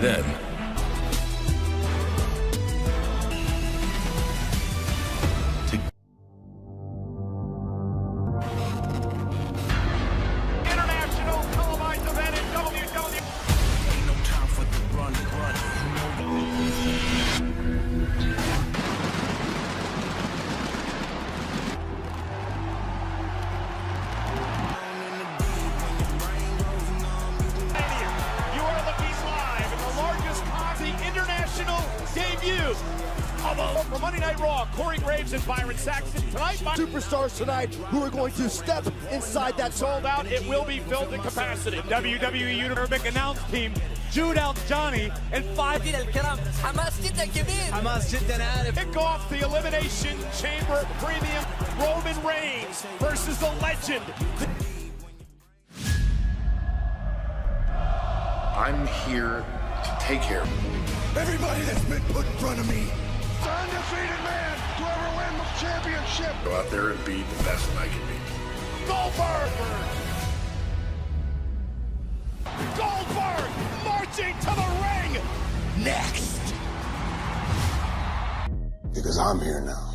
then. International televised event in WWE. Ain't no time for the run. You are looking live in the largest the international debut for Monday Night Raw. Corey Graves and Byron Saxton tonight. Superstars tonight who are going to step inside that Sold out. It will be filled to capacity. WWE Universe announce team. Jude out Johnny and 5 الكرام حماس جدا كبير حماس جدا عارف kick off the Elimination Chamber Premium. Roman Reigns versus the legend. I'm here to take care of you. Everybody that's been put in front of me. It's an undefeated man to ever win the championship. Go out there and be the best I can be. Goldberg marching to the ring. Next. Because I'm here now.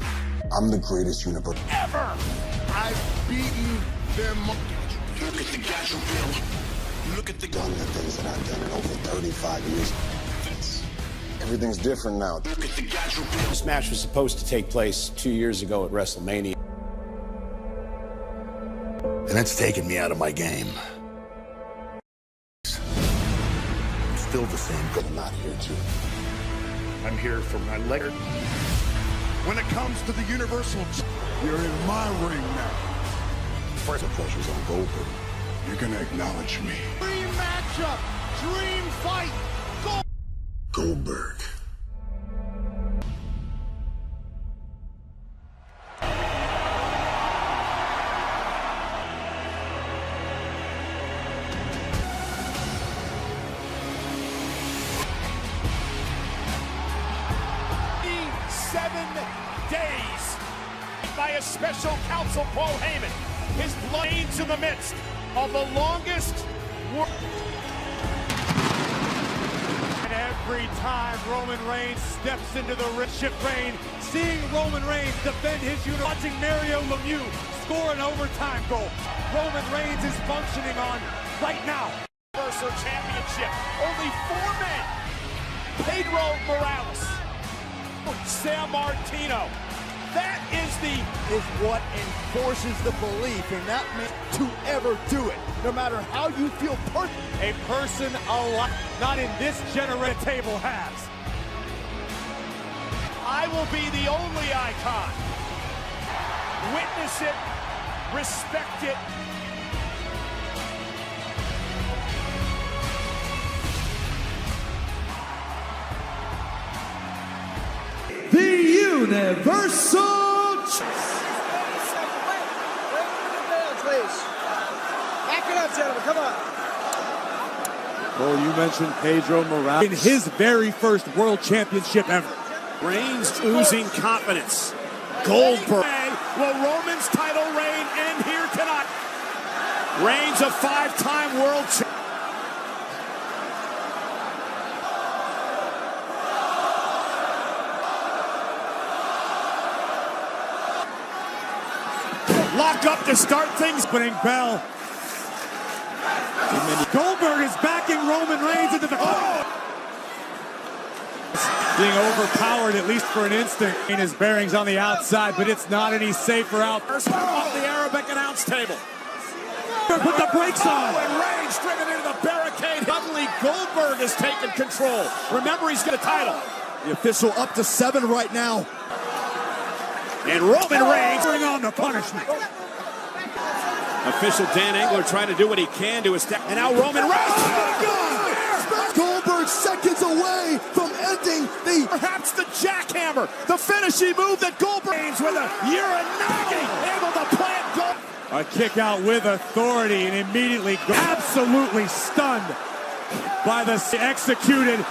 I'm the greatest universe Ever. I've beaten them. Look at the guys you built. Look at the Done the things that I've done in over 35 years. Everything's different now. Look at the guys you built. This match was supposed to take place 2 years ago at WrestleMania. And it's taken me out of my game. I'm still the same. But I'm not here to. I'm here for my leg. When it comes to the Universal, you're in my ring now. First, the pressure's on Goldberg. You're gonna acknowledge me. Dream matchup. Dream fight. Goldberg. Days by a special counsel, Paul Heyman. His blades in the midst of the longest war. And every time Roman Reigns steps into the ship reign, seeing Roman Reigns defend his unit, watching Mario Lemieux score an overtime goal. Roman Reigns is functioning on right now. Universal Championship. Only 4 men. Pedro Morales. San Martino. That is what enforces the belief in that man to ever do it. No matter how you feel a person alive, not in this generation table has. I will be the only icon. Witness it, respect it. the Universal please. Back it up, gentlemen. Come on. Well, you mentioned Pedro Morales in his very first World Championship ever. Reigns oozing confidence. Goldberg. Will Roman's title reign end here tonight? Reigns a 5-time world champion. Lock up to start things. Putting Bell. Goldberg is backing Roman Reigns into the being overpowered, at least for an instant. His bearings on the outside, but it's not any safer out. First off the Arabic announce table. Put the brakes on. And Reigns driven into the barricade. Suddenly Goldberg has taken control. Remember, he's got a title. The official up to 7 right now. And Roman Reigns Bring on the punishment. Official Dan Engler trying to do what he can to establish. And now Roman Reigns. Goldberg seconds away from ending the... Perhaps the jackhammer, the finishing move that Goldberg with a Uranagi able to plant Goldberg. A kick out with authority and immediately absolutely stunned by the executed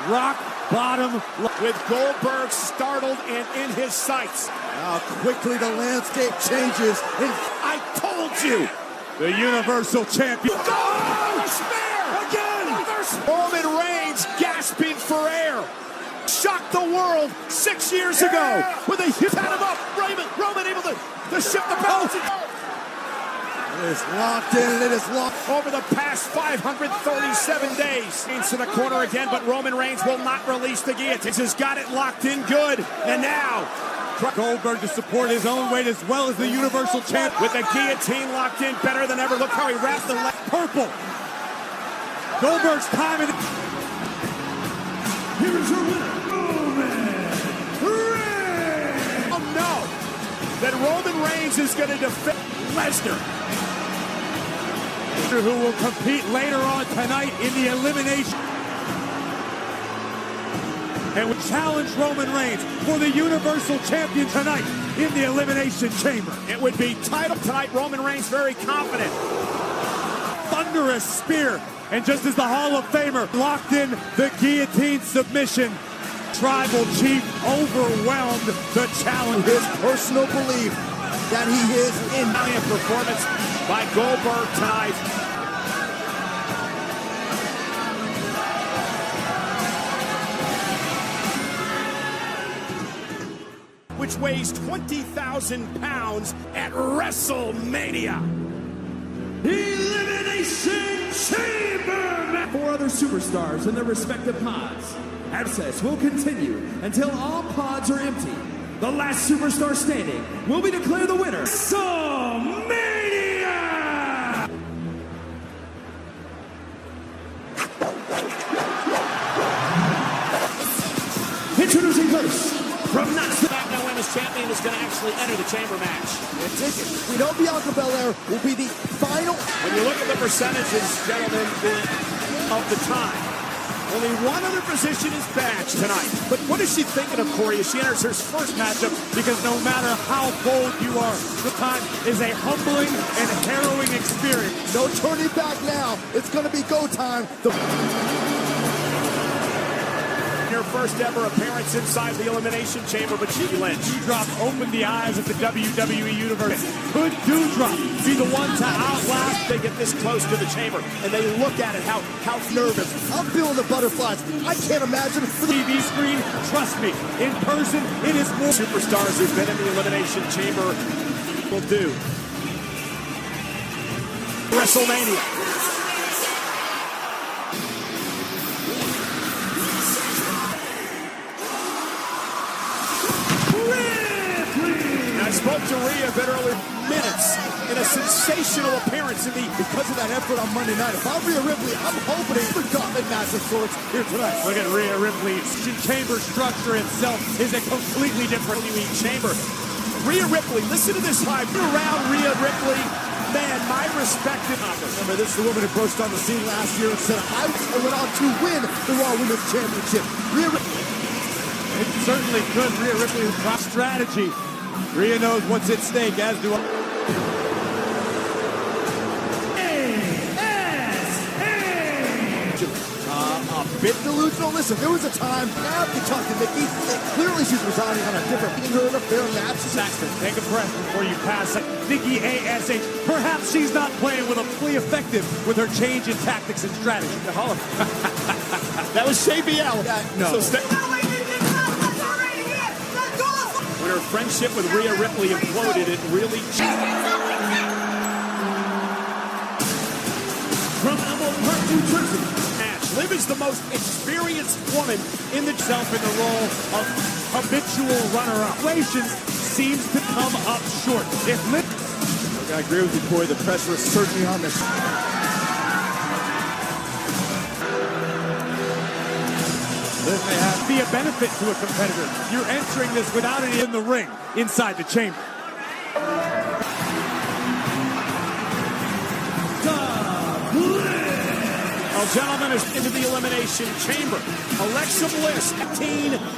rock bottom with Goldberg startled and in his sights. How quickly the landscape changes. I told you! The Universal Champion. Oh, snare! Again! Roman Reigns gas gasping for air. Shocked the world 6 years ago with a hit out him up. Roman able to shift the balance. It is locked in, it is locked. Over the past 537 days. Into the corner again, but Roman Reigns will not release the guillotine. He's got it locked in good. And now, Goldberg to support his own weight as well as the Universal Champ. with the guillotine locked in better than ever. Look how he wrapped the leg. Purple. Goldberg's time in. Here's your winner, Roman Reigns. Oh no, that Roman Reigns is going to defend Lesnar. Who will compete later on tonight in the elimination. And will challenge Roman Reigns for the Universal Champion tonight in the Elimination Chamber. It would be title tonight. Roman Reigns very confident. Thunderous spear. And just as the Hall of Famer locked in the guillotine submission, Tribal Chief overwhelmed the challenge. His personal belief that he is in. Brilliant performance by Goldberg tonight. Which weighs 20,000 pounds at WrestleMania. Elimination Chamber! 4 other superstars in their respective pods. Access will continue until all pods are empty. The last superstar standing will be declared the winner. WrestleMania! Introducing first, from Knoxville. SmackDown Women's Champion is going to actually enter the chamber match. We know Bianca Belair will be the final. When you look at the percentages, gentlemen, of the time, only one other position is badged tonight. But what is she thinking of, Corey, as she enters her first matchup? Because no matter how bold you are, the time is a humbling and harrowing experience. No turning back now. It's going to be go time. Her first ever appearance inside the Elimination Chamber, but she Lynch. Doudrop opened the eyes of the WWE Universe. Could Doudrop be the one to outlast? They get this close to the chamber, and they look at it, how nervous. I'm feeling the butterflies. I can't imagine. For the TV screen, trust me, in person, it is more. Superstars who've been in the Elimination Chamber will do. WrestleMania. I spoke to Rhea a bit earlier. Minutes in a sensational appearance because of that effort on Monday night. If I'm Rhea Ripley, I'm hoping it's the gauntlet match of sorts here tonight. Look at Rhea Ripley. Chamber structure itself is a completely different chamber. Rhea Ripley, listen to this hype around Rhea Ripley. Man, my respect. Remember, this is the woman who burst on the scene last year and said, I went on to win the Raw Women's Championship. Rhea Ripley. It certainly could. Rhea Ripley with strategy. Rhea knows what's at stake, as do I. A bit delusional. Listen, there was a time, now if you talk to Nikki, clearly she's resigning on a different, beating her in a fair match. Saxton, take a breath before you pass it. Nikki A.S.H. Perhaps she's not playing with a fully effective with her change in tactics and strategy. That was Shea Biel. No. So when her friendship with Rhea Ripley imploded, it really From Elmwood Park, New Jersey. Liv is the most experienced woman in the role of habitual runner-up. Relations seems to come up short. If Liv... I agree with you, Corey. The pressure is certainly on this. Liv may be a benefit to a competitor. You're entering this without any in the ring inside the chamber. Well, gentlemen, is into the Elimination Chamber. Alexa Bliss,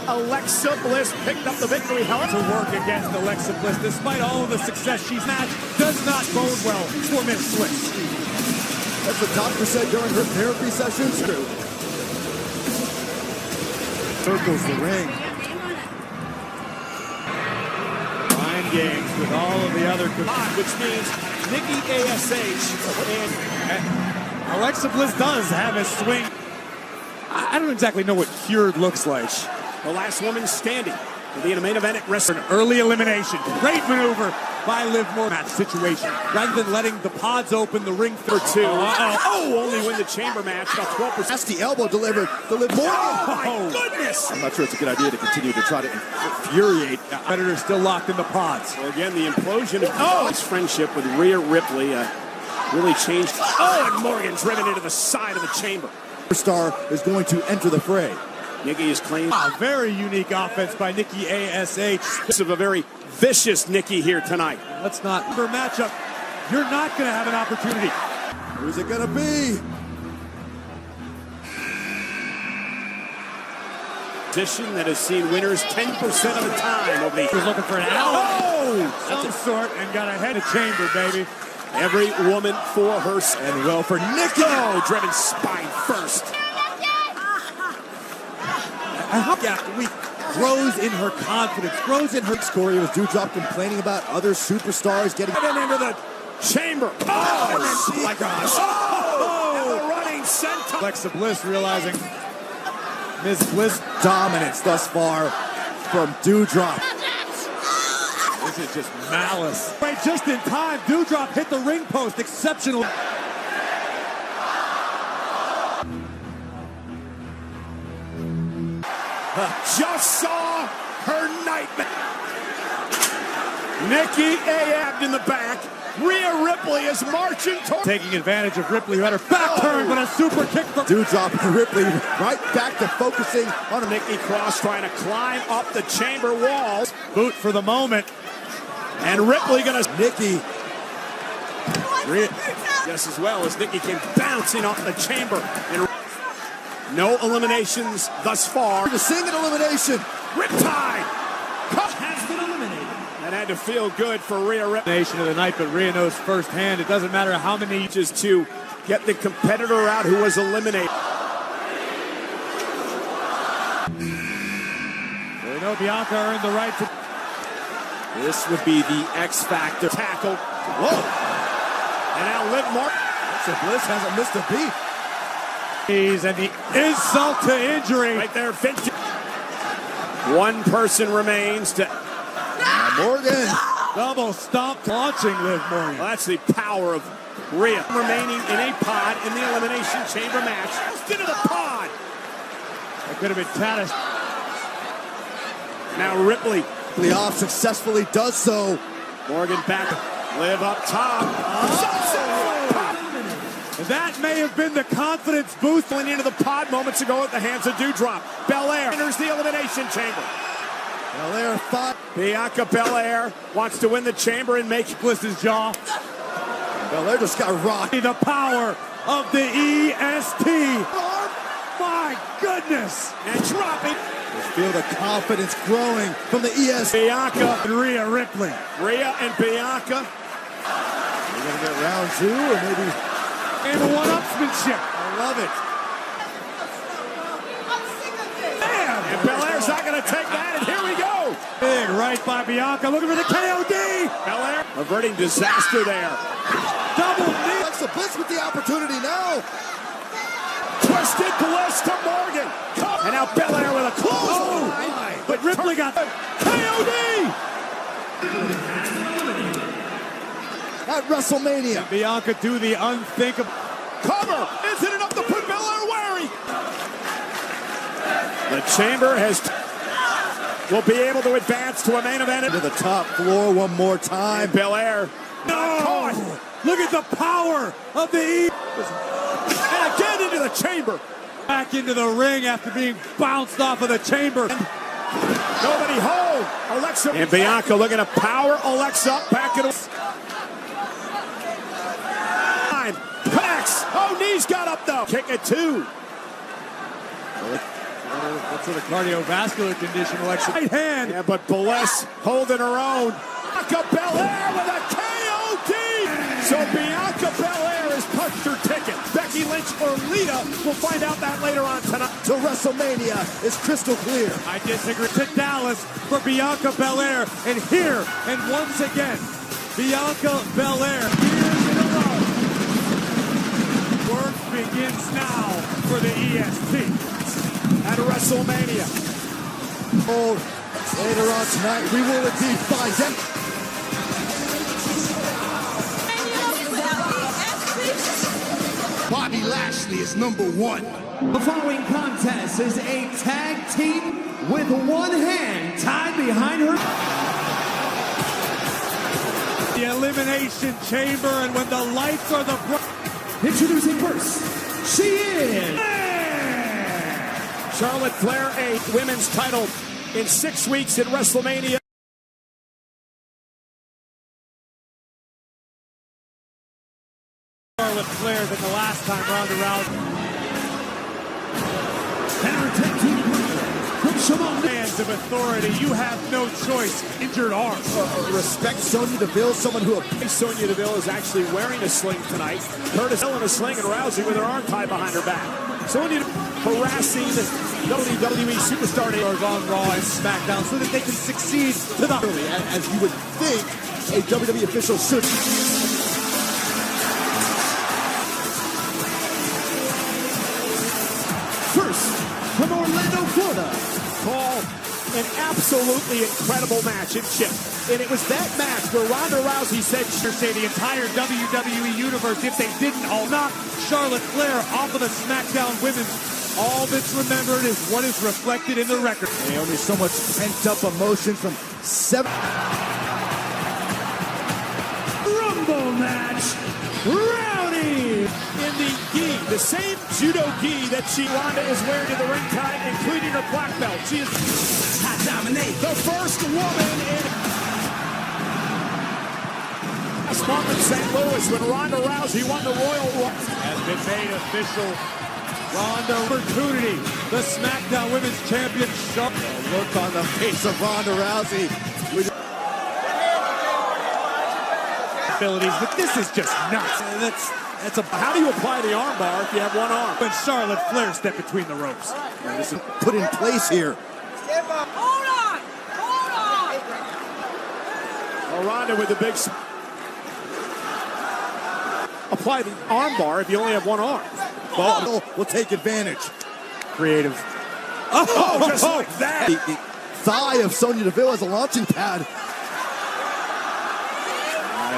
Alexa Bliss picked up the victory. To work against Alexa Bliss, despite all of the success she's had, does not bode well for Miss Bliss. That's what doctor said during her therapy sessions. True. Circles the ring. Mind games with all of the other... Which means Nikki A.S.H. and Alexa Bliss does have a swing. I don't exactly know what cured looks like. The last woman standing will be in a main event at wrestling. An early elimination. Great maneuver by Liv Morgan. Match situation. Rather than letting the pods open, the ring for two. Only win the chamber match. About 12%. That's the elbow delivered to Liv Morgan. Oh, my goodness. I'm not sure it's a good idea to continue to try to infuriate. Competitor still locked in the pods. So again, the implosion of his friendship with Rhea Ripley really changed. Oh, and Morgan driven into the side of the chamber. Superstar is going to enter the fray. Nikki is claimed. A very unique offense by Nikki ASH. This is a very vicious Nikki here tonight. Let's not. For matchup, you're not going to have an opportunity. Who's it going to be? Position that has seen winners 10% of the time over the years. Looking for an ally. Some sort, and got a head of chamber, baby. Every woman for her. And well for Nikki. Oh, driven spine first. I hope after week grows in her confidence, grows in her. Corey was Doudrop complaining about other superstars getting into the chamber. Oh my gosh. Oh, and the running senton. Alexa Bliss realizing Ms. Bliss dominance thus far from Doudrop. This is just malice. Right, just in time, Doudrop hit the ring post. Exceptional. Just saw her nightmare. Nikki A.A. in the back. Rhea Ripley is marching toward. Taking advantage of Ripley, who had her back turned, but a super kick from Doudrop and Ripley right back to focusing on Nikki Cross trying to climb up the chamber walls. Boot for the moment. And Ripley gonna. Nikki. Just as well as Nikki came bouncing off the chamber. And no eliminations thus far. The single elimination. Riptide has been eliminated. That had to feel good for Rhea Ripley. Nation of the night, but Rhea knows firsthand it doesn't matter how many just to get the competitor out who was eliminated. We know Bianca earned the right to. This would be the X Factor tackle. Whoa! And now Liv Morgan. So Bliss hasn't missed a beat. And the insult to injury. Right there, vintage. One person remains to. Morgan. Double stomp launching Liv Morgan. Well, that's the power of Rhea. Remaining in a pod in the Elimination Chamber match. Just into the pod. That could have been Tanis. Now Ripley. Off successfully does so. Morgan back. Liv up top. That may have been the confidence boost. Went into the pod moments ago at the hands of Doudrop. Belair enters the Elimination Chamber. Belair fought. Bianca Belair wants to win the chamber and make Bliss's jaw. Belair just got rocked. The power of the EST. My goodness. And dropping. Just feel the confidence growing from the EST. Bianca and Rhea Ripley. Rhea and Bianca. We're going to get round two or maybe. And one-upsmanship. I love it. Man. And Belair's not going to take that, and here we go. Big right by Bianca, looking for the KOD. Belair averting disaster there. Double knee. Alexa Bliss with the opportunity now. Twisted Bliss to Morgan. And now Belair with a close. Oh, but Ripley got the KOD. At WrestleMania. And Bianca do the unthinkable. Cover. Is it enough to put Belair wary? The chamber will be able to advance to a main event. To the top floor one more time. And Belair. No! Look at the power of the E. And again into the chamber. Back into the ring after being bounced off of the chamber. Nobody home. Alexa. And Bianca looking to power Alexa up back into. Connects. Oh, knees got up though. Kick it two. What sort of cardiovascular condition Alexa? Right hand. Yeah, but Bliss holding her own. Bianca Belair with a KOD. So Bianca Belair has punched her ticket. Becky Lynch or Lita, we'll find out that later on tonight. To WrestleMania is crystal clear. I disagree. To Dallas for Bianca Belair. And here, and once again, Bianca Belair. Years in a row. Work begins now for the EST. at WrestleMania. Oh, later on tonight, we will indeed find them. Bobby Lashley is #1. The following contest is a tag team with one hand tied behind her. The Elimination Chamber, and when the lights are the Introducing first, she is Charlotte Flair, a women's title in 6 weeks at WrestleMania. Charlotte Flair than the last time Ronda Rousey. and her tag team partner from Shimon. Hands of authority, you have no choice. Injured arm. Respect Sonya Deville, someone who... Sonya Deville is actually wearing a sling tonight. Curtis Hill in a sling and Rousey with her arm tied behind her back. Sonya harassing the WWE superstar On Raw and SmackDown so that they can succeed to the... As you would think a WWE official should. First, from Orlando, Florida. Call an absolutely incredible match in Chip. And it was that match where Ronda Rousey said Say the entire WWE universe, if they didn't all knock Charlotte Flair off of the SmackDown Women's, all that's remembered is what is reflected in the record. Naomi, so much pent-up emotion from 7. Rumble match. Rowdy. in the gi, the same judo gi that Ronda is wearing to the ring tonight, including her black belt. She is the first woman in last month in St. Louis when Ronda Rousey won the Royal Rumble. Has been made official. Ronda opportunity. The SmackDown Women's Champion. Look on the face of Ronda Rousey. Abilities, but this is just nuts. That's how do you apply the arm bar if you have one arm? When Charlotte Flair stepped between the ropes. This is put in place here. Hold on! Hold on! Ronda with the big... Apply the arm bar if you only have one arm. Well, we'll take advantage. Creative. Oh, just like that. The thigh of Sonya Deville as a launching pad.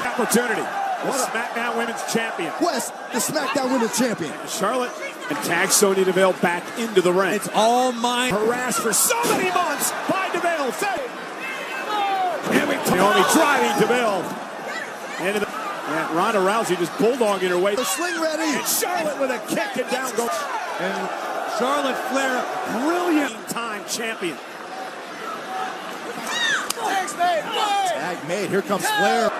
Opportunity. The SmackDown Women's Champion. West, the SmackDown Women's Champion. Charlotte and tags Sonya Deville back into the ring. It's all mine. Harassed for so many months by Deville. And Naomi driving Deville. Into the... And Ronda Rousey just bulldogging her way. The sling ready. And Charlotte with a kick and down goes. And Charlotte Flair, brilliant time champion. Tag made. Here comes Flair.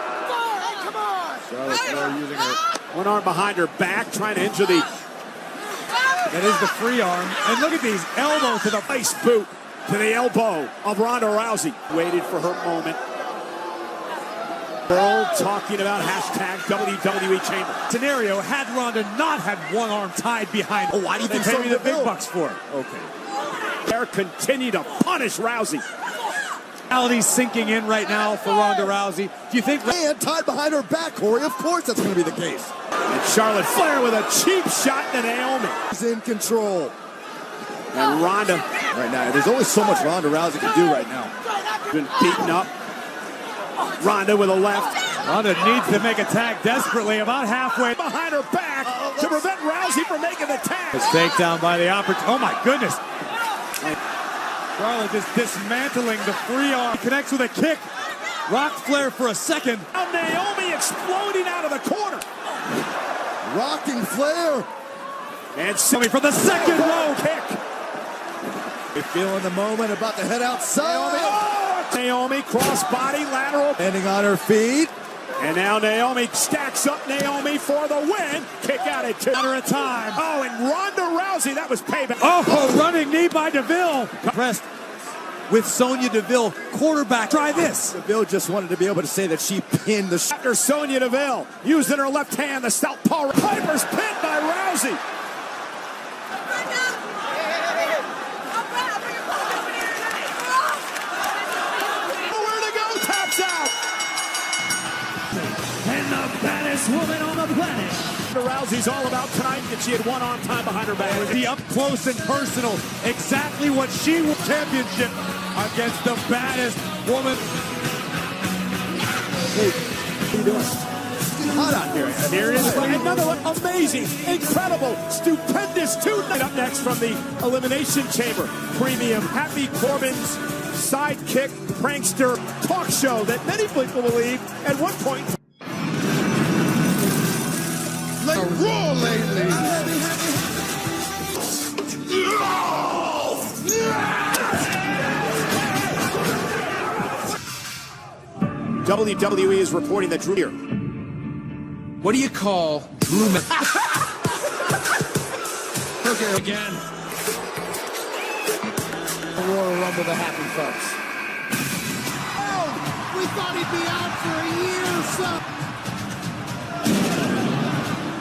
Charlotte Flair using her one arm behind her back, trying to injure the... That is the free arm. And look at these elbows to the face boot to the elbow of Ronda Rousey. Waited for her moment. World talking about hashtag WWE Chamber. Scenario, had Ronda not had one arm tied behind. Oh, why do you think they so? pay me the big bucks for it? Okay. They're continue to punish Rousey. Reality's sinking in right now for Ronda Rousey. Do you think... And tied behind her back, Corey. Of course that's going to be the case. And Charlotte Flair with a cheap shot to Naomi. She's in control. And Ronda. Right now, there's only so much Ronda Rousey can do right now. Been beaten up. Ronda with a left. Ronda needs to make a tag desperately, about halfway behind her back to prevent Rousey from making the tag. It's takedown by the opportunity. Oh my goodness. Charlotte just dismantling the free arm. He connects with a kick. Rocked Flair for a second. Now Naomi exploding out of the corner. Rocking Flair. And coming for the second row kick. Feeling the moment, about to head outside. Naomi crossbody lateral. Landing on her feet. And now Naomi stacks up Naomi for the win. Kick out at 2 at a time. Oh, and Ronda Rousey, that was payback. Oh, running knee by Deville. Pressed with Sonya Deville. Quarterback, try this. Deville just wanted to be able to say that she pinned the... After Sonya Deville, using her left hand, the southpaw. Piper's pinned by Rousey. And the baddest woman on the planet. Ronda Rousey's all about tonight, and she had one on time behind her back. It was the up close and personal, exactly what she won championship against the baddest woman. Hey, what are you doing? Hot out here. Here it is. Another one. Amazing, incredible, stupendous two-night. Up next from the Elimination Chamber, premium Happy Corbin's sidekick, prankster, talk show that many people believe at one point. Like raw lately. WWE is reporting that Drew here. What do you call Drew Okay, again? The Royal Rumble, the Happy folks. Oh, we thought he'd be out for a year or so.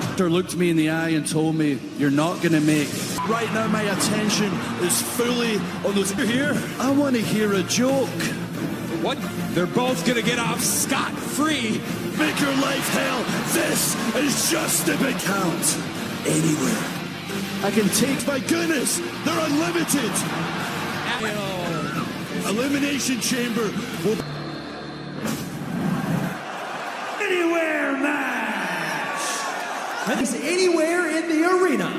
Doctor looked me in the eye and told me, "You're not gonna make it." Right now my attention is fully on those here. I want to hear a joke. What? They're both gonna get off scot-free. Make your life hell. This is just a big count. Anywhere. I can take, my goodness, they're unlimited. Elimination Chamber will anywhere match. It's anywhere in the arena.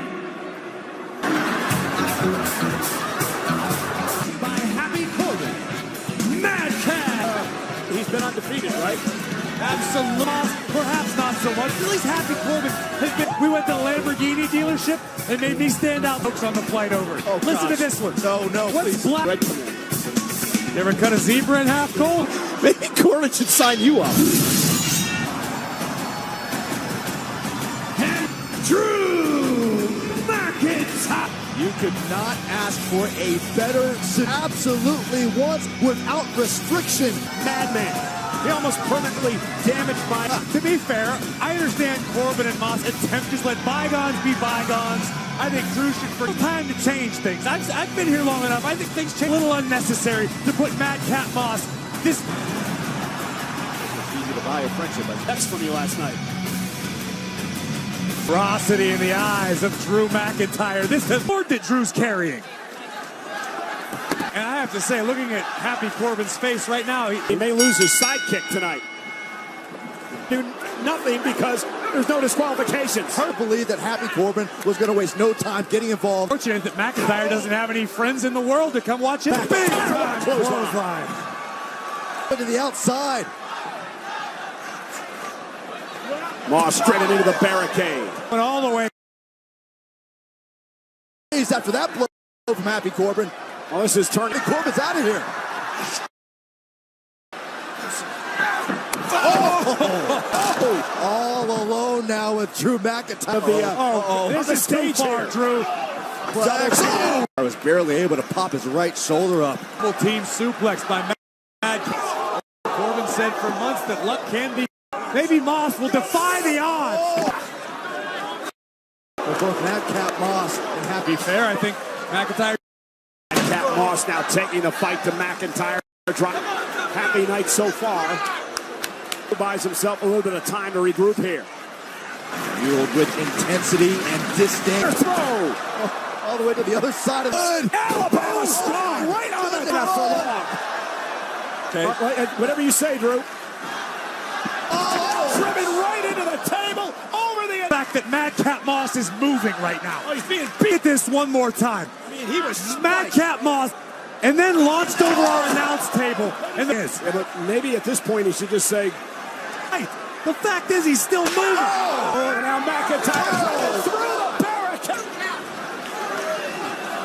By Happy Corbin, Madcap. He's been undefeated, right? Absolutely. Perhaps not so much. At least Happy Corbin has been. We went to the Lamborghini dealership. It made me stand out. Folks on the flight over. Oh, listen gosh. to this one. No, What's please. black? Right. You ever cut a zebra in half, Cole? Maybe Corbin should sign you up. And Drew McIntyre. You could not ask for a better, absolutely once, without restriction. Madman. He almost permanently damaged my... To be fair, I understand Corbin and Moss attempt to let bygones be bygones. I think Drew should for time to change things. I've been here long enough. I think things change. A little unnecessary to put Madcap Moss. This It's easy to buy a friendship. Text from you last night. ferocity in the eyes of Drew McIntyre. This is the board that Drew's carrying. And I have to say, looking at Happy Corbin's face right now, He may lose his sidekick tonight. Do nothing because there's no disqualifications. Hard to believe that Happy Corbin was going to waste no time getting involved. fortunate that McIntyre doesn't have any friends in the world to come watch it. Big time clothesline. To the outside. Moss straight into the barricade. Went all the way. After that blow from Happy Corbin. Oh, this is turning. Corbin's out of here. All alone now with Drew McIntyre. This is too far, Drew. I was barely able to pop his right shoulder up. Double team suplex by Mad. Corbin said for months that luck can be. Maybe Moss will defy the odds. Both Madcap Moss and Happy. To be fair, I think McIntyre. Madcap Moss now taking the fight to McIntyre. Happy night so far. He buys himself a little bit of time to regroup here. Fueled with intensity and disdain. Throw! All the way to the other side of the Alabama strong right on the net for long. Okay. Whatever you say, Drew. Driven right into the table, over the fact that Madcap Moss is moving right now. Oh, he's being Beat this one more time. I mean, he was Madcap Moss, and then launched over our announce table. And this. Yeah, but maybe at this point he should just say, The fact is, he's still moving. oh, now McIntyre through the barricade.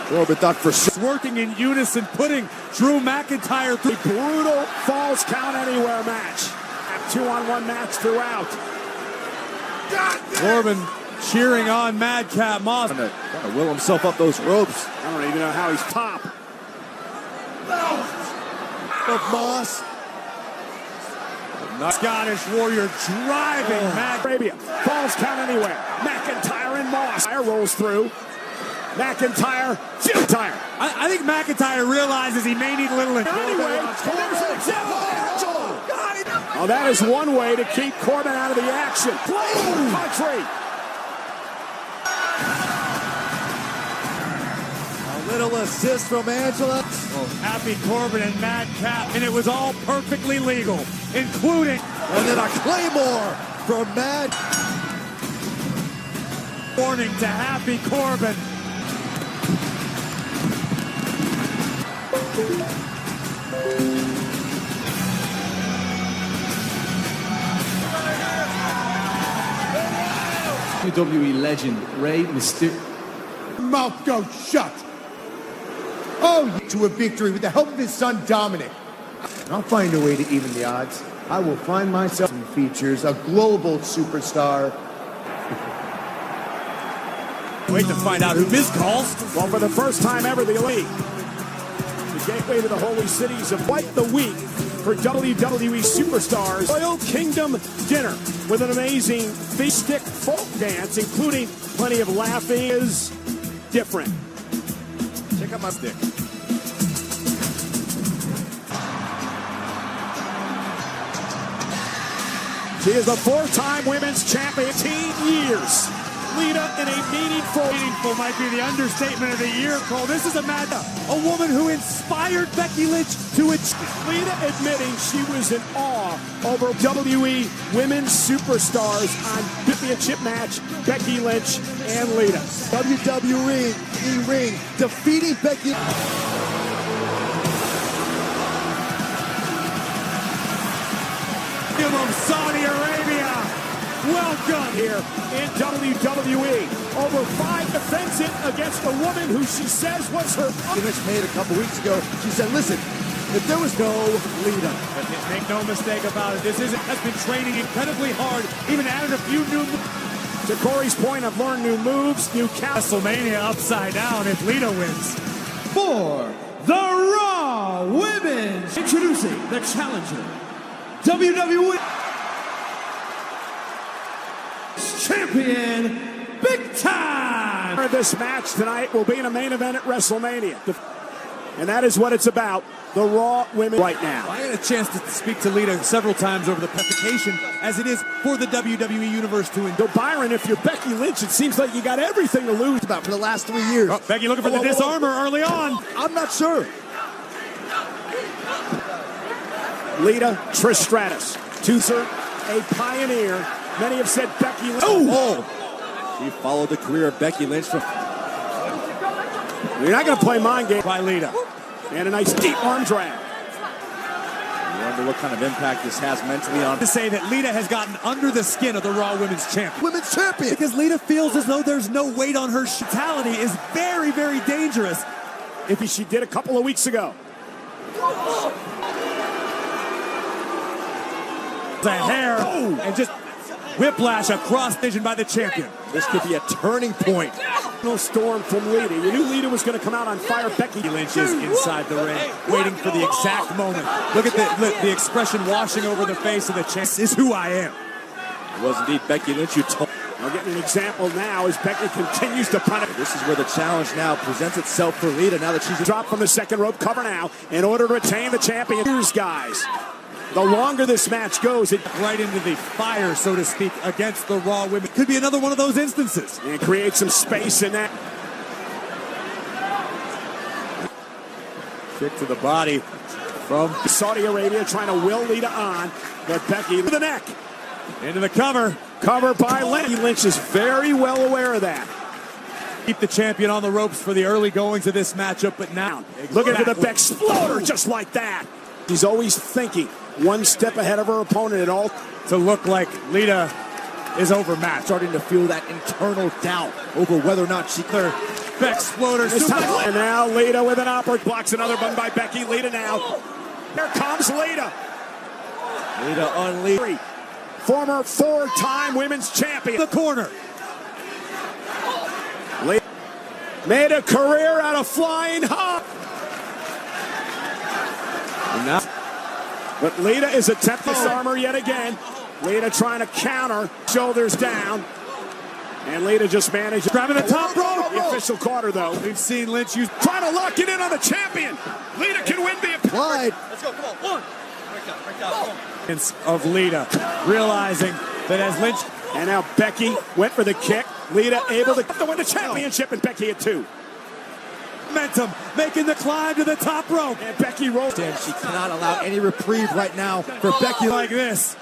Corbin thought for sure. It's working in unison, putting Drew McIntyre through. Brutal falls count anywhere match. A 2-on-1 match throughout. Corbin cheering on Madcap Moss. Trying to will himself up those ropes. I don't even know how he's top. Of Moss. Scottish Warrior driving Arabia. Falls count anywhere. McIntyre and Moss. Rolls through. McIntyre. I think McIntyre realizes he may need a little. Anyway, oh, that is one way to keep Corbin out of the action. Country. assist from Angela. Happy Corbin and Madcap, and it was all perfectly legal, including... And then a Claymore from Mad. Warning to Happy Corbin. WWE legend Rey Mysterio. Mouth go shut. Oh, to a victory with the help of his son Dominic. I'll find a way to even the odds. I will find myself some features, a global superstar. Wait to find out who this calls. Well, for the first time ever, the Elite, the gateway to the holy cities of quite the week for WWE superstars. Royal Kingdom dinner with an amazing stick folk dance, including plenty of laughing, is different. Check out my stick. She is the four-time women's champion, 18 years. Lita in a meaningful might be the understatement of the year, Cole. This is a woman who inspired Becky Lynch to achieve. Lita admitting she was in awe over WWE women's superstars on championship match, Becky Lynch and Lita. WWE ring defeating Becky. Of Saudi Arabia. Welcome here in WWE. Over 5 defenses against a woman who she says was her. Lynch made a couple weeks ago. She said, listen, if there was no Lita. Make no mistake about it. Has been training incredibly hard. Even added a few new moves. To Corey's point, I've learned new moves, new WrestleMania upside down if Lita wins. For the Raw Women's, introducing the challenger, WWE Champion, Big Time. This match tonight will be in a main event at WrestleMania. And that is what it's about. The Raw Women right now. I had a chance to speak to Lita several times over the presentation, as it is for the WWE Universe to enjoy. Byron, if you're Becky Lynch, it seems like you got everything to lose About for the last 3 years. Oh, Becky looking for the disarmer early on. I'm not sure. Lita, Trish Stratus, Toother, a pioneer. Many have said Becky Lynch. She followed the career of Becky Lynch from... You're not going to play mind game by Lita. And a nice deep arm drag. I wonder what kind of impact this has mentally on... To say that Lita has gotten under the skin of the Raw Women's Champion. Women's champion. Because Lita feels as though there's no weight on her. Mentality is very, very dangerous. If she did a couple of weeks ago. The hair and just whiplash across vision by the champion. This could be a turning point. No storm from Lita. You knew Lita was going to come out on fire. Becky Lynch is inside the ring, waiting for the exact moment. Look at the expression washing over the face of the champion. This is who I am. It was indeed Becky Lynch who told. We're getting an example now as Becky continues to punish. This is where the challenge now presents itself for Lita, now that she's dropped from the second rope cover now in order to retain the champion. Here's guys. The longer this match goes, it right into the fire, so to speak, against the Raw Women. Could be another one of those instances. And create some space in that. Kick to the body from Saudi Arabia, trying to will Lita on, but Becky to the neck. Into the cover. Cover by Lynch. Lynch is very well aware of that. Keep the champion on the ropes for the early goings of this matchup, but now. Looking for the back exploder just like that. She's always thinking one step ahead of her opponent at all. To look like Lita is overmatched. starting to feel that internal doubt over whether or not she could. Exploder. And now Lita with an upper blocks another one by Becky. Lita now. Here comes Lita. Lita unleashed. Former four-time women's champion. The corner. Lita made a career out of flying hop. But Lita is attempting to disarm yet again. Lita trying to counter, shoulders down. And Lita just managed grabbing the top rope. The official caught her, though. We've seen Lynch use trying to lock it in on the champion. Lita can win the applied. Let's go, come on. One. Break down. Of Lita, realizing that as Lynch and now Becky went for the kick. Lita able to win the championship, and Becky at 2. momentum, making the climb to the top rope. And Becky rolls. She cannot allow any reprieve right now for Becky like this.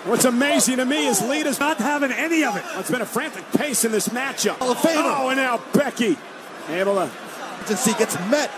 What's amazing to me is Lita's not having any of it. It's been a frantic pace in this matchup. Hall of Famer. Oh, and now Becky able to. She gets met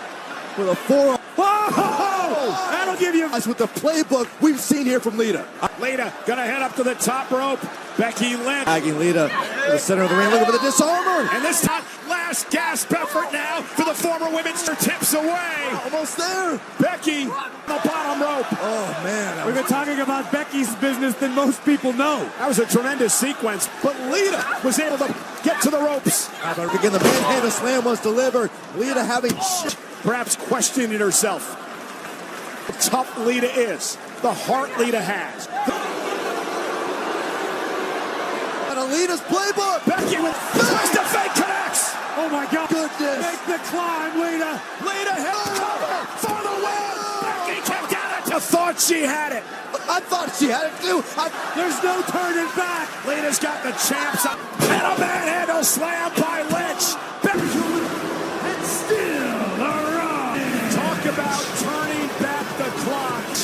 with a forearm. Oh, that'll give you. With the playbook we've seen here from Lita. Lita gonna head up to the top rope. Becky Lynch. Tagging Lita to the center of the ring, looking for the disarmer. And this time, last gasp effort now for the former women's tips away. Almost there. Becky on the bottom rope. Oh, man. We've been talking about Becky's business than most people know. That was a tremendous sequence, but Lita was able to get to the ropes. Again, the manhandle slam was delivered. Lita having perhaps questioning herself. How tough Lita is. The heart Lita has. Lita's playbook. Becky with twist of fate connects. Oh my God! Goodness! Make the climb, Lita. Lita hit cover for the win. Becky can get it. I thought she had it. I thought she had it too. There's no turning back. Lita's got the champs up. And a manhandle slam by Lynch. Becky and still a run. Talk about turning back the clock.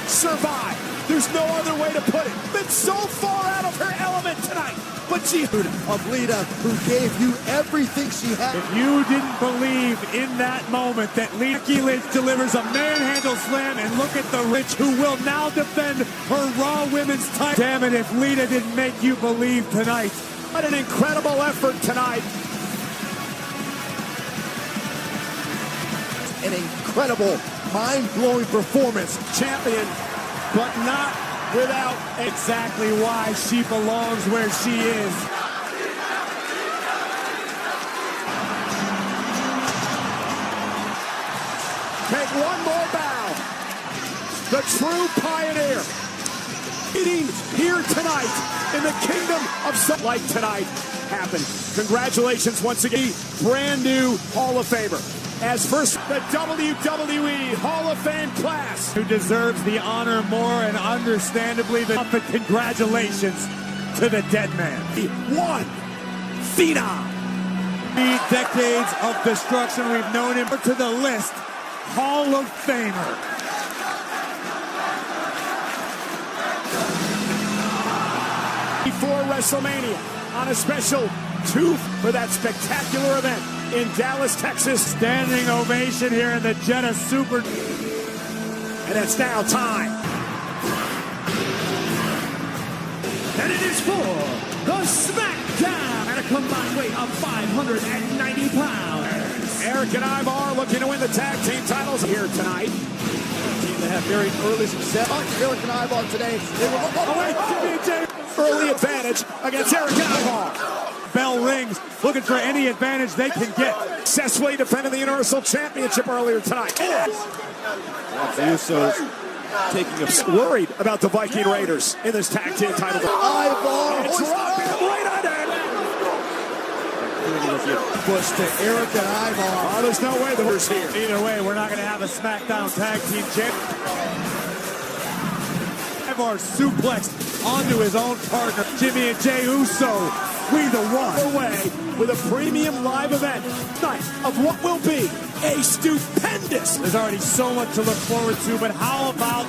Survive. There's no other way to put it. Been so far out of her element tonight. But she of Lita, who gave you everything she had. If you didn't believe in that moment that Becky Lynch delivers a manhandle slam, and look at the Rich, who will now defend her Raw Women's title. Damn it, if Lita didn't make you believe tonight. What an incredible effort tonight. An incredible, mind-blowing performance. Champion, but not without exactly why she belongs where she is. Take one more bow. The true pioneer eating here tonight in the kingdom of some like tonight happened. Congratulations once again, brand new Hall of Famer. As first, the WWE Hall of Fame class. Who deserves the honor more, and understandably the congratulations to the dead man. One phenom. 3 decades of destruction, we've known him to the list. Hall of Famer. Before WrestleMania on a special 2 for that spectacular event in Dallas, Texas. Standing ovation here in the Jetta Super. And it's now time. And it is for the SmackDown at a combined weight of 590 pounds. Eric and Ivar looking to win the tag team titles here tonight. Team that have very early success. Eric and Ivar today. They were early advantage against Eric and Ivar. Bell rings, looking for any advantage they can get. Successfully defending the Universal Championship earlier tonight. The Usos taking a worried about the Viking Raiders in this tag team title. Ivar dropping him right under it. Push to Eric and Ivar. Oh, there's no way the horse here. Either way, we're not going to have a SmackDown tag team champ. Ivar suplexed onto his own partner, Jimmy and Jey Uso. We the one away with a premium live event night of what will be a stupendous. There's already so much to look forward to, but how about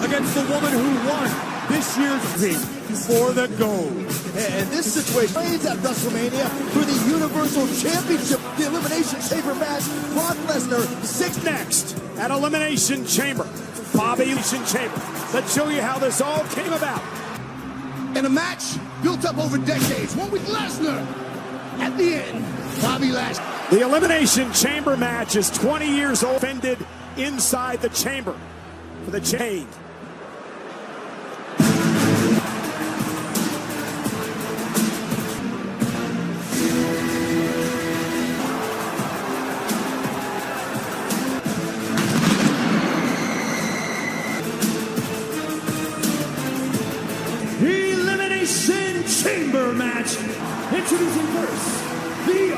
against the woman who won this year's team for the gold? And this situation reigns at WrestleMania for the Universal Championship, the Elimination Chamber match. Brock Lesnar, 6 next at Elimination Chamber. Bobby Elimination Chamber. Let's show you how this all came about. In a match built up over decades, one with Lesnar. At the end, Bobby Lashley. The Elimination Chamber match is 20 years old. Defended inside the chamber for the chain. Chamber match. Introducing first, the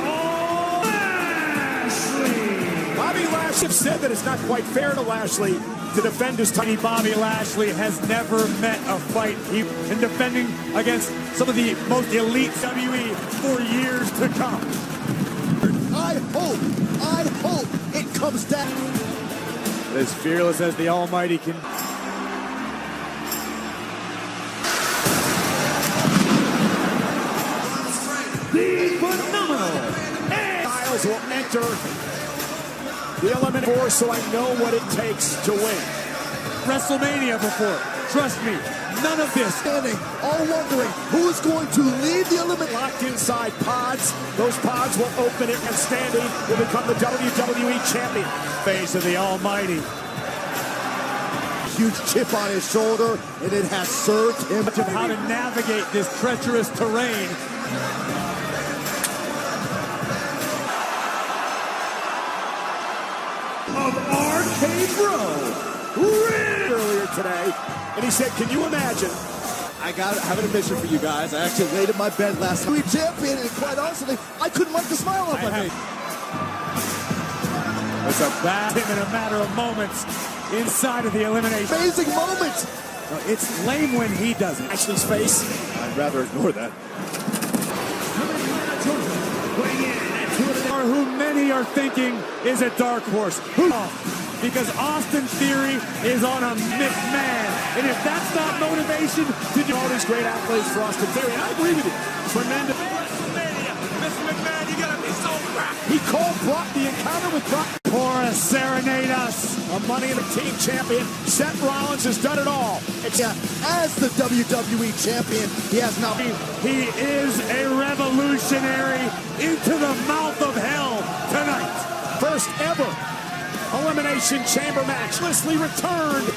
Lashley. Bobby Lashley said that it's not quite fair to Lashley to defend his title. Bobby Lashley has never met a fight in defending against some of the most elite WWE for years to come. I comes down. As fearless as the Almighty can. The phenomenal Styles will enter the elimination, so I know what it takes to win. WrestleMania before. Trust me, none of this. Standing, all wondering who's going to lead the elimination. Locked inside pods. Those pods will open it, and standing will become the WWE Champion. Face of the Almighty. Huge chip on his shoulder, and it has served him. Much of how to navigate this treacherous terrain. of RK Bro, earlier today, and he said, can you imagine? I have an admission for you guys. I actually laid in my bed last night. Champion, and quite honestly, I couldn't wipe the smile off my face. It's a bad him in a matter of moments inside of the elimination. Amazing moment. No, it's lame when he does it. Ashley's face. I'd rather ignore that. Or who many are thinking is a dark horse. Because Austin Theory is on a McMahon. And if that's not motivation to do all these great accolades for Austin Theory, and I agree with you. Tremendous. Mr. McMahon, you gotta be so proud. He called Brock the encounter with Brock. Porus serenade us. A Money in the Team champion. Seth Rollins has done it all. As the WWE champion, he has now. He is a revolutionary into the mouth of hell tonight. First ever Elimination Chamber match. Leslie returned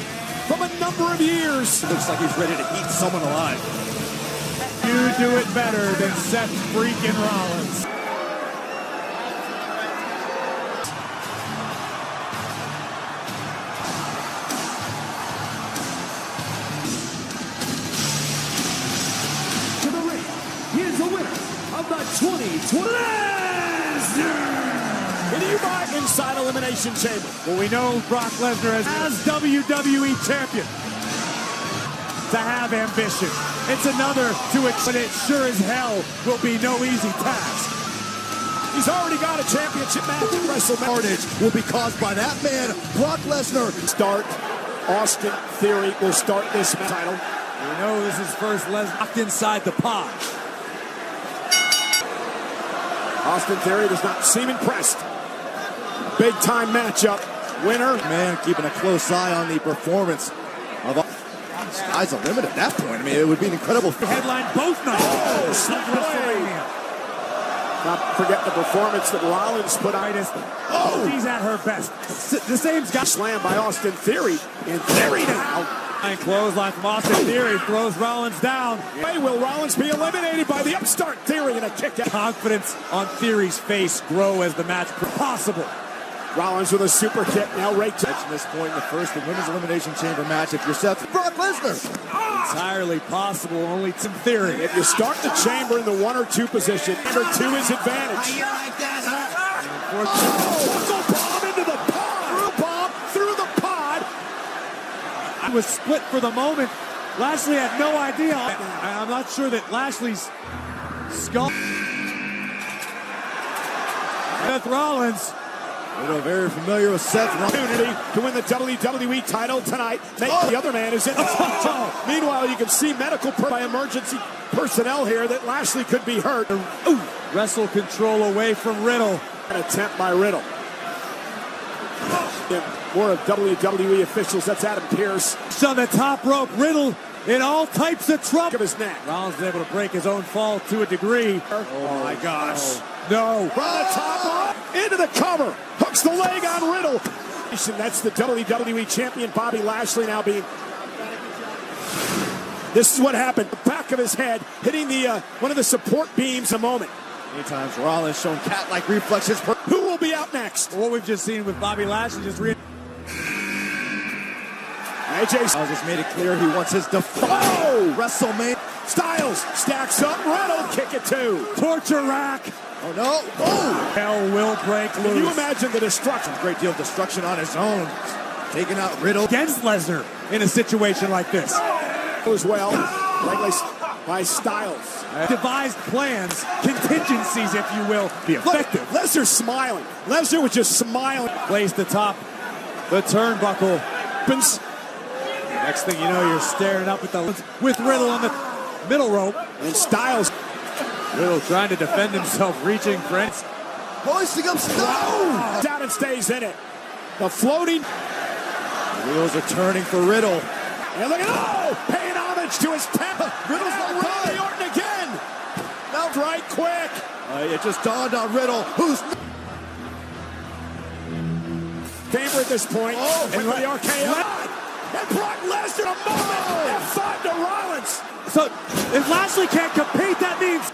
from a number of years. Looks like he's ready to eat someone alive. You do it better than Seth freaking Rollins. to the ring. He is the winner of the 2020 Lesnar. Can you buy inside Elimination Chamber? Well, we know Brock Lesnar as WWE champion to have ambition. It's another to it, but it sure as hell will be no easy task. He's already got a championship match at WrestleMania. Carnage will be caused by that man, Brock Lesnar. Start. Austin Theory will start this title. We know this is first Lesnar locked inside the pod. Austin Theory does not seem impressed. Big time matchup. Winner. Man, keeping a close eye on the performance of. Sky's the limit at that point. I mean, it would be an incredible Headline both nights. WrestleMania. Not forget the performance that Rollins put on. She's at her best. The same's got Slam by Austin Theory. And Theory now. and clothesline from Austin Theory throws Rollins down. Will Rollins be eliminated by the upstart Theory in a kick out? Confidence on Theory's face grow as the match possible. Rollins with a super kick. Now right to this point in the first the women's elimination chamber match. If you're Seth, Brock Lesnar. Entirely possible, only some Theory. If you start the chamber in the 1 or 2 position, number 2 is advantage. Buckle bomb into the pod. Bomb through the pod. I was split for the moment. Lashley had no idea. I'm not sure that Lashley's skull. Seth Rollins. Very familiar with Seth Rollins. Opportunity to win the WWE title tonight. The other man is in the Meanwhile, you can see medical by emergency personnel here that Lashley could be hurt. Wrestle control away from Riddle. An attempt by Riddle. More of WWE officials. That's Adam Pearce. On the top rope, Riddle in all types of trouble. Of his neck. Rollins is able to break his own fall to a degree. Oh my gosh. No. From the top rope, into the cover. Hooks the leg on Riddle. That's the WWE champion, Bobby Lashley, now being... This is what happened. The back of his head hitting the one of the support beams a moment. Many times Rollins shown cat-like reflexes. Who will be out next? What we've just seen with Bobby Lashley just AJ Styles just made it clear he wants his WrestleMania. Styles stacks up. Riddle kick it too. torture rack. Oh no! Oh! Hell will break loose. Can you imagine the destruction? A great deal of destruction on his own. Taking out Riddle. Against Lesnar in a situation like this. As well. by Styles. Devised plans, contingencies, if you will, be effective. Look, Lesnar smiling. Lesnar was just smiling. Plays the top, the turnbuckle. Next thing you know, you're staring up with Riddle on the middle rope. And Styles. Riddle trying to defend himself, reaching for it. Hoisting up Styles. Down and stays in it. The floating. Wheels are turning for Riddle. And look at paying homage to his pet. Riddle's not Randy Orton again. Now right quick. It just dawned on Riddle, who's Favorite at this point. And the RKO. And Brock Lesnar a moment. F5 to Rollins. So if Lashley can't compete, that means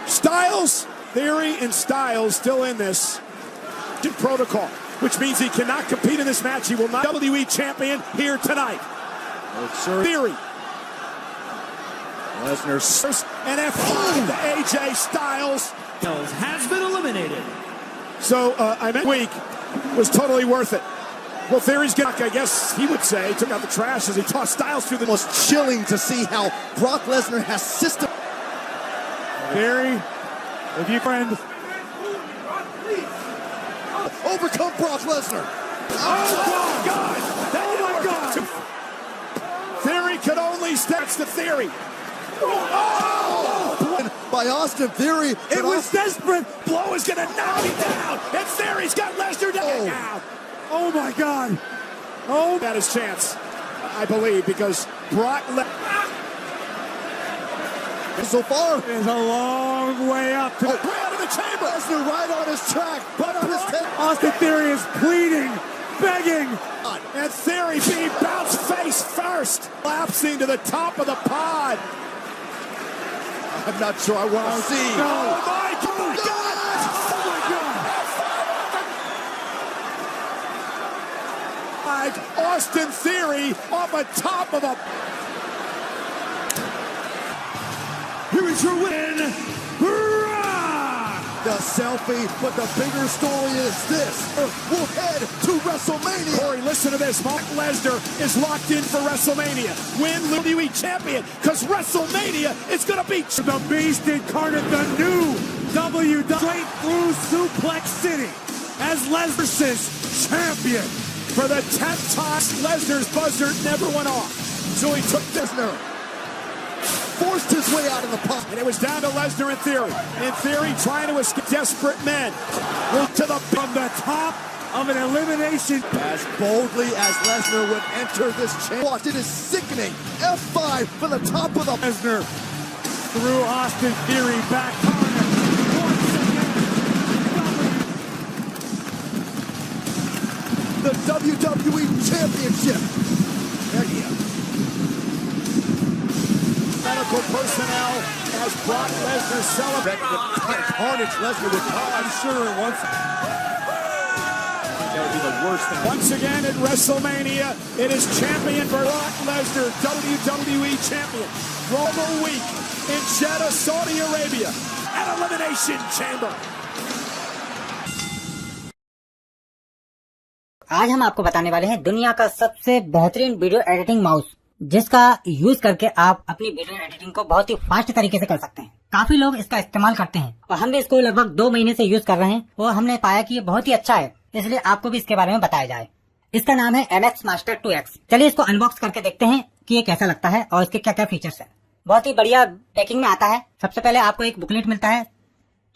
Styles, Theory, and Styles still in this protocol, which means he cannot compete in this match. He will not WWE champion here tonight. Theory. Lesnar And F5 to AJ Styles. Has been eliminated. So I meant week was totally worth it. Well, Theory's got, I guess he wost say, took out the trash as he tossed Styles through the most chilling to see how Brock Lesnar has system. Theory, if you friend. Overcome Brock Lesnar. Oh, God! Oh, my God! Theory could only steps to Theory. By Austin Theory. It was desperate. Blow is going to knock him down. And Theory's got Lesnar down. Oh, my God. Oh, that is chance, I believe, because Brock so far is a long way up to way out of the chamber. Lesnar right on his track, but on his head. Austin Theory is pleading, begging. And Theory being bounced face first, collapsing to the top of the pod. I'm not sure I want to see. No. Oh my God! Oh my God! Austin Theory off the top of the. Here is your win, Brock! The selfie, but the bigger story is this. We'll head to WrestleMania. Corey, listen to this. Brock Lesnar is locked in for WrestleMania. Win WWE champion, because WrestleMania is going to be the Beast incarnate, the new WWE straight through Suplex City as Lesnar's champion. For the 10th time, Lesnar's buzzer never went off. So he took Lesnar. Forced his way out of the pot. And it was down to Lesnar and Theory. And Theory trying to escape desperate men. From the top of an elimination. As boldly as Lesnar would enter this chamber. Watch, it is sickening. F5 from the top of the... Lesnar through Austin Theory back corner. The WWE Championship. There he is. Medical personnel as Brock Lesnar celebrates. Carnage Lesnar would call, I'm sure, once. That would be the worst thing. Once again at WrestleMania, it is champion Brock Lesnar, WWE champion. Global Week in Jeddah, Saudi Arabia, at Elimination Chamber. आज हम आपको बताने वाले हैं दुनिया का सबसे बेहतरीन वीडियो एडिटिंग माउस, जिसका यूज करके आप अपनी वीडियो एडिटिंग को बहुत ही फास्ट तरीके से कर सकते हैं। काफी लोग इसका इस्तेमाल करते हैं और हम भी इसको लगभग 2 महीने से यूज कर रहे हैं और हमने पाया कि ये बहुत ही अच्छा है, इसलिए आपको भी इसके बारे में बताया जाए। इसका नाम है MX Master 2X। चलिए इसको अनबॉक्स करके देखते हैं कि ये कैसा लगता है और इसके क्या क्या फीचर्स है। बहुत ही बढ़िया पैकिंग में आता है। सबसे पहले आपको एक बुकलेट मिलता है,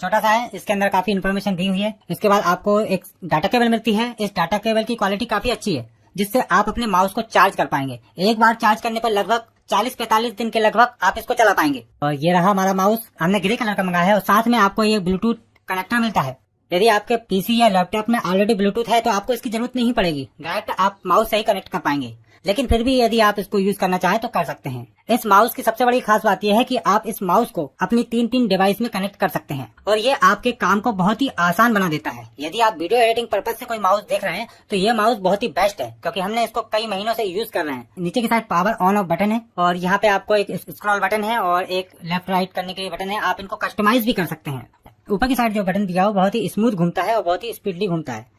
छोटा सा है, इसके अंदर काफी इन्फॉर्मेशन दी हुई है। इसके बाद आपको एक डाटा केबल मिलती है। इस डाटा केबल की क्वालिटी काफी अच्छी है, जिससे आप अपने माउस को चार्ज कर पाएंगे। एक बार चार्ज करने पर लगभग 40-45 दिन के लगभग आप इसको चला पाएंगे। और ये रहा हमारा माउस, हमने ग्रे कलर का मंगाया है और साथ में आपको ये ब्लूटूथ कनेक्टर मिलता है। यदि आपके पीसी या लैपटॉप में ऑलरेडी ब्लूटूथ है तो आपको इसकी जरूरत नहीं पड़ेगी, डायरेक्ट आप माउस से ही कनेक्ट कर पाएंगे। लेकिन फिर भी यदि आप इसको यूज करना चाहें तो कर सकते हैं। इस माउस की सबसे बड़ी खास बात यह है कि आप इस माउस को अपनी 3 डिवाइस में कनेक्ट कर सकते हैं और ये आपके काम को बहुत ही आसान बना देता है। यदि आप वीडियो एडिटिंग पर्पज से कोई माउस देख रहे हैं तो ये माउस बहुत ही बेस्ट है, क्योंकि हमने इसको कई महीनों से यूज कर रहे हैं। नीचे की side power on off button है और यहाँ पे आपको एक स्क्रॉल बटन है और एक लेफ्ट राइट करने के लिए बटन है। आप इनको कस्टमाइज भी कर सकते हैं। ऊपर की साइड जो बटन दिया हो बहुत ही स्मूथ घूमता है और बहुत ही स्पीडली घूमता है।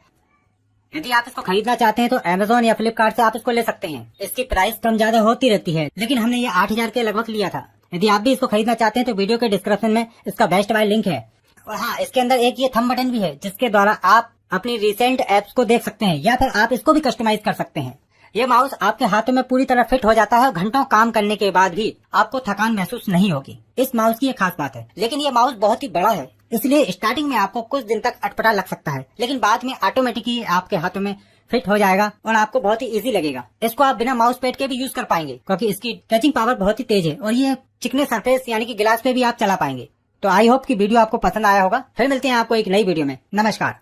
यदि आप इसको खरीदना चाहते हैं तो Amazon या फ्लिपकार्ट से आप इसको ले सकते हैं। इसकी प्राइस कम ज्यादा होती रहती है, लेकिन हमने ये 8,000 के लगभग लिया था। यदि आप भी इसको खरीदना चाहते हैं तो वीडियो के डिस्क्रिप्शन में इसका बेस्ट बाय लिंक है। और हाँ, इसके अंदर एक ये थंब बटन भी है जिसके द्वारा आप अपनी रिसेंट एप्स को देख सकते हैं या फिर आप इसको भी कस्टमाइज कर सकते हैं। ये माउस आपके हाथों में पूरी तरह फिट हो जाता है और घंटों काम करने के बाद भी आपको थकान महसूस नहीं होगी। इस माउस की ये खास बात है। लेकिन ये माउस बहुत ही बड़ा है, इसलिए स्टार्टिंग में आपको कुछ दिन तक अटपटा लग सकता है, लेकिन बाद में ऑटोमेटिकली आपके हाथों में फिट हो जाएगा और आपको बहुत ही इजी लगेगा। इसको आप बिना माउस पैड के भी यूज कर पाएंगे क्योंकि इसकी टचिंग पावर बहुत ही तेज है और ये चिकने सरफेस यानी कि गिलास पे भी आप चला पाएंगे। तो आई होप कि वीडियो आपको पसंद आया होगा। फिर मिलते हैं आपको एक नई वीडियो में। नमस्कार।